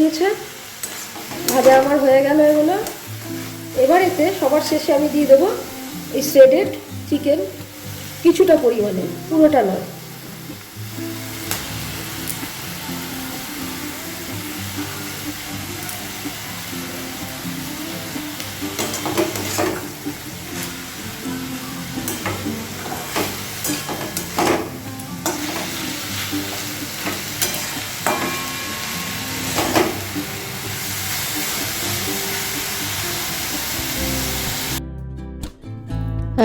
গিয়েছে, ভাজা আমার হয়ে গেল এগুলো। এবার এতে সবার শেষে আমি দিয়ে দেবো এই শ্রেডেড চিকেন, কিছুটা পরিমাণে, পুরোটা নয়।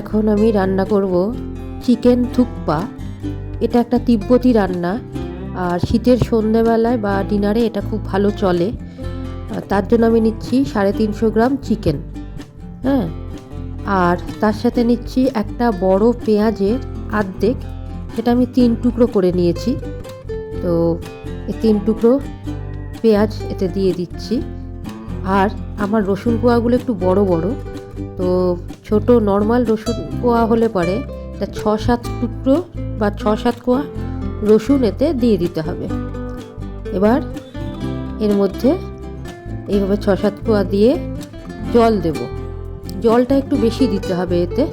এখন আমি রান্না করব চিকেন থুকপা। এটা একটা তিব্বতী রান্না, আর শীতের সন্ধ্যেবেলায় বা ডিনারে এটা খুব ভালো চলে। তার জন্য আমি নিচ্ছি 350 গ্রাম চিকেন, হ্যাঁ, আর তার সাথে নিচ্ছি একটা বড় পেঁয়াজের অর্ধেক, সেটা আমি 3 টুকরো করে নিয়েছি। তো এই 3 টুকরো পেঁয়াজ এতে দিয়ে দিচ্ছি। আর আমার রসুন কোয়াগুলো একটু বড় বড়, তো ছোট নর্মাল রসুন কোয়া হলে পরে এটা 6-7 টুকরো বা 6-7 কোয়া রসুন এতে দিয়ে দিতে হবে। এবার এর মধ্যে এইভাবে 6-7 কোয়া দিয়ে জল দেব। জলটা একটু বেশি দিতে হবে এতে।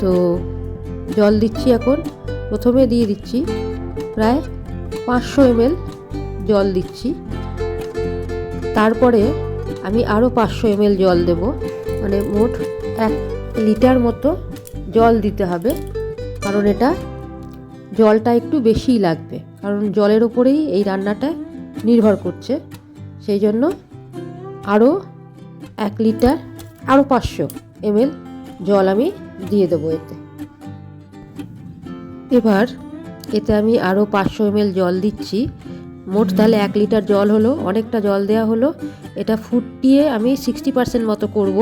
তো জল দিচ্ছি এখন। প্রথমে দিয়ে দিচ্ছি প্রায় 500 ml জল দিচ্ছি। তারপরে আমি আরও 500 ml জল দেব, মানে মোট 1 লিটার মতো জল দিতে হবে। কারণ এটা জলটা একটু বেশিই লাগবে, কারণ জলের উপরেই এই রান্নাটা নির্ভর করছে। সেই জন্য আরও 1 লিটার, আরও 500 ml জল আমি দিয়ে দেবো এতে। এবার এতে আমি আরও 500 ml জল দিচ্ছি। মোট তাহলে 1 লিটার জল হলো, অনেকটা জল দেওয়া হলো। এটা ফুটিয়ে আমি 60% মতো করব,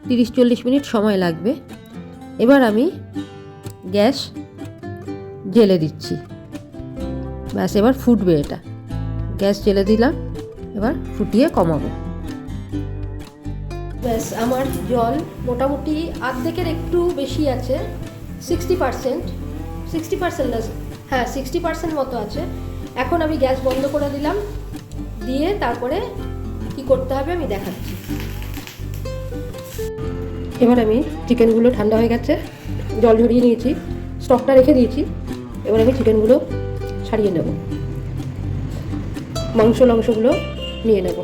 30-40 মিনিট সময় লাগবে। এবার আমি গ্যাস জ্বেলে দিচ্ছি। ব্যাস, এবার ফুটবে এটা। গ্যাস জ্বেলে দিলাম, এবার ফুটিয়ে কমাবো। ব্যাস, আমার জল মোটামুটি অর্ধেকের একটু বেশি আছে, 60% না, হ্যাঁ 60% মতো আছে। এখন আমি গ্যাস বন্ধ করে দিলাম, দিয়ে তারপরে কি করতে হবে আমি দেখাচ্ছি। এবার আমি চিকেনগুলো ঠান্ডা হয়ে গেছে, জল ঝরিয়ে নিয়েছি, স্টকটা রেখে দিয়েছি। এবার আমি চিকেনগুলো ছাড়িয়ে নেব, মাংসগুলো নিয়ে নেব।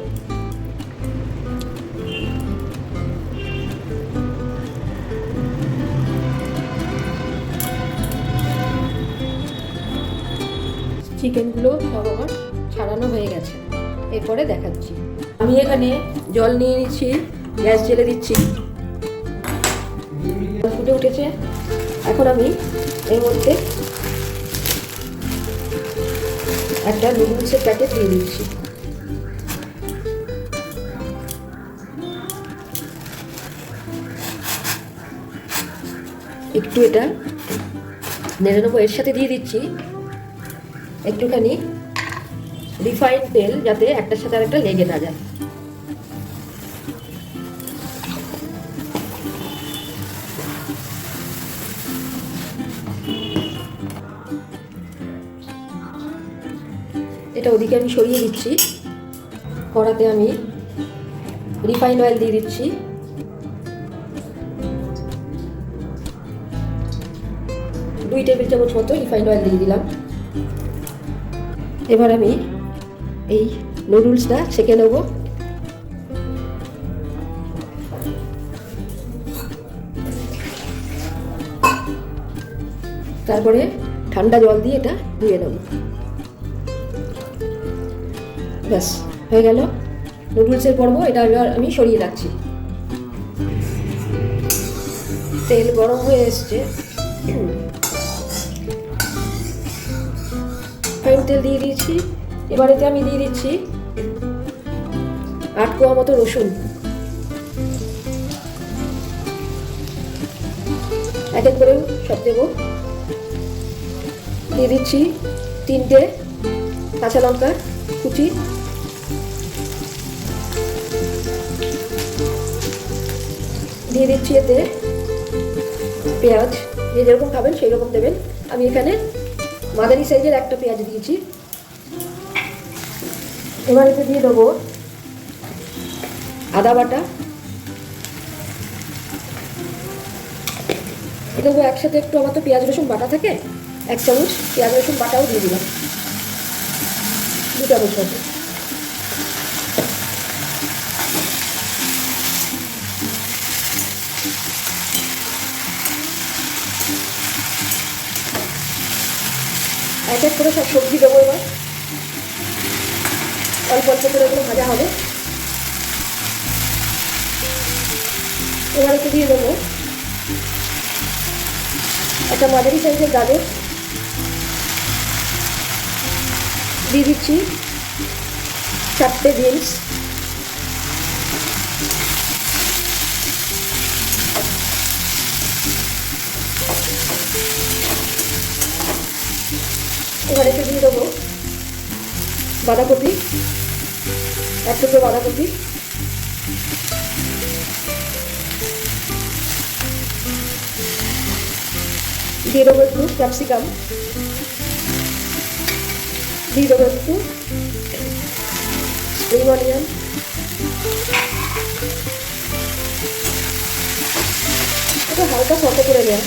চিকেনগুলো সব আমার ছাড়ানো হয়ে গেছে, এরপরে দেখাচ্ছি। আমি এখানে জল নিয়ে নিচ্ছি, গ্যাস জ্বেলে দিচ্ছি, ফুটে উঠেছে। এখন আমি এর মধ্যে একটা নুডলসের প্যাকেট দিয়ে দিচ্ছি। একটু এটা নেড়ে নেবো। এর সাথে দিয়ে দিচ্ছি একটুখানি রিফাইন্ড তেল, যাতে একটার সাথে আরেকটা লেগে না যায়। এটা ওদিকে আমি সরিয়ে দিচ্ছি। কড়াতে আমি রিফাইন্ড অয়েল দিয়ে দিচ্ছি। দুই টেবিল চামচ মতো রিফাইন্ড অয়েল দিয়ে দিলাম। এবার আমি এই নুডলসটা ছেঁকে নেব। তারপরে ঠান্ডা জল দিয়ে এটা ধুয়ে নেব। ব্যাস, হয়ে গেল নুডলসের পর্ব। এটা এবার আমি সরিয়ে রাখছি। তেল গরম হয়ে এসছে, তেল দিয়ে দিয়েছি। এবার এতে আমি দিয়ে দিচ্ছি 8 কোয়া মতো রসুন, এক এক করে সব দেবো। দিয়ে দিচ্ছি 3টে কাঁচা লঙ্কা কুচি, দিয়ে দিচ্ছি এতে পেঁয়াজ, যে যেরকম খাবেন সেই রকম দেবেন। আমি এখানে মাঝারি সাইজের একটা পেঁয়াজ দিয়েছি। এবার এতে দিয়ে দেবো আদা বাটা, দেবো একসাথে একটু, আমার তো পেঁয়াজ রসুন বাটা থাকে, 1 চামচ পেঁয়াজ রসুন বাটাও দিয়ে দিলাম, 2 চামচ মতো। এক এক করে সব সবজি দেবো, এবার অল্প অল্প করে এগুলো ভাজা হবে। এবার একটু দিয়ে দেবো একটা মাঝারি সাইজের গাজর, দিয়ে দিচ্ছি 4টে বিনস, এবার একটু দিয়ে দেবো বাঁধাকপি, 1 টুকরো বাঁধাকপি, দিয়ে দেবো একটু ক্যাপসিকাম, দিয়ে দেবো একটু স্প্রিং অনিয়ন, এটা হালকা সতে করে নেওয়া,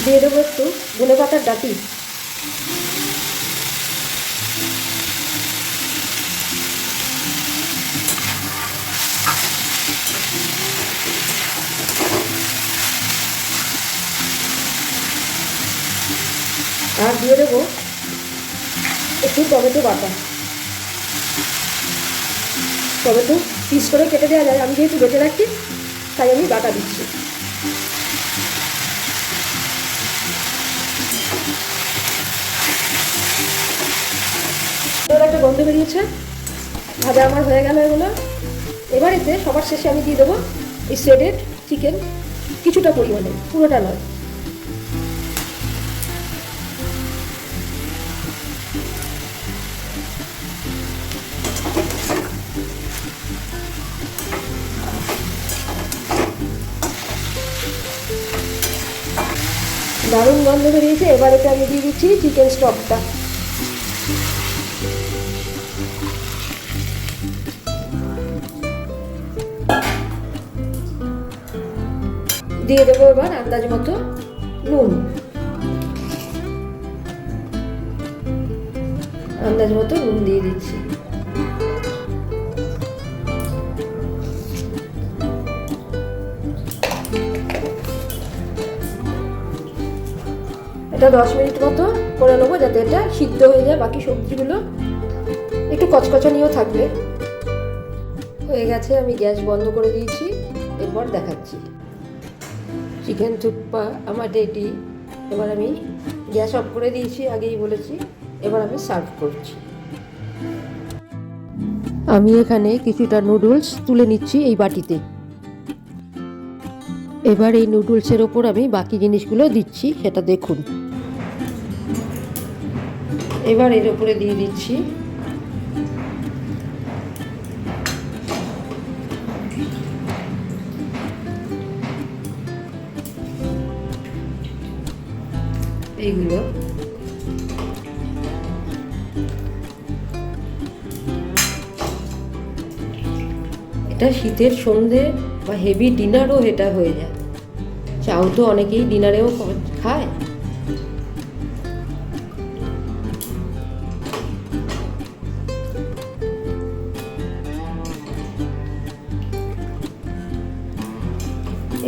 দিয়ে দেবো একটু ধনেপাতার ডাঁটি, আর দিয়ে দেবো একটু টমেটো বাটা। টমেটো পিস করে কেটে দেওয়া যায়, আমি যেহেতু বেটে রাখি তাই আমি বাটা দিচ্ছি। একটা গন্ধ বেরিয়েছে, ভাজা আমার হয়ে গেল এগুলো। এবার এতে সবার শেষে আমি দিয়ে দেবো এই শ্রেডেড চিকেন, কিছুটা পরিমাণে, পুরোটা নয়। দারুণ গন্ধ বেরিয়েছে। এবার এটা আমি দিয়ে দিচ্ছি চিকেন স্টকটা, দিয়ে দেবো এবার আন্দাজ মতো নুন, আন্দাজ মতো নুন দিয়ে দিচ্ছি। এটা 10 মিনিট মতো করে নেবো, যাতে এটা সিদ্ধ হয়ে যায়, বাকি সবজিগুলো একটু কচকচানিও থাকবে। হয়ে গেছে, আমি গ্যাস বন্ধ করে দিয়েছি। এরপর দেখাচ্ছি চিকেন থুকপা আমার রেডি। এবার আমি গ্যাস অফ করে দিয়েছি, আগেই বলেছি। এবার আমি সার্ভ করছি। আমি এখানে কিছুটা নুডলস তুলে নিচ্ছি এই বাটিতে। এবার এই নুডলসের ওপর আমি বাকি জিনিসগুলো দিচ্ছি, সেটা দেখুন। এবার এর উপরে দিয়ে দিচ্ছি এইগুলো, এটা শীতের সন্ধে বা হেভি ডিনারও এটা হয়ে যায়। চাউ তো অনেকেই ডিনারেও খায়।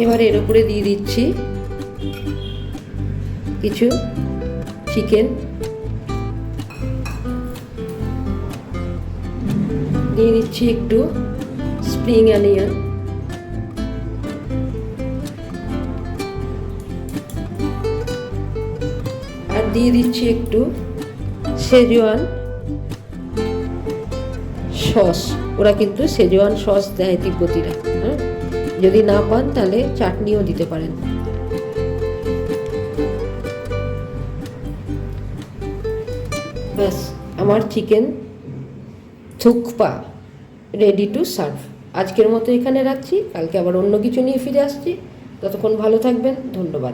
এবার এর উপরে দিয়ে দিচ্ছি কিছু চিকেন, দিয়ে দিচ্ছি একটু স্প্রিং অনিয়ন, আর দিয়ে দিচ্ছি একটু শেজওয়ান সস। ওরা কিন্তু শেজওয়ান সস দেয় তিব্বতীরা, হ্যাঁ, যদি না পান তাহলে চাটনিও দিতে পারেন। ব্যাস, আমার chicken thukpa ready to serve. আজকের মতো এখানে রাখছি, কালকে আবার অন্য কিছু নিয়ে ফিরে আসছি। ততক্ষণ ভালো থাকবেন, ধন্যবাদ।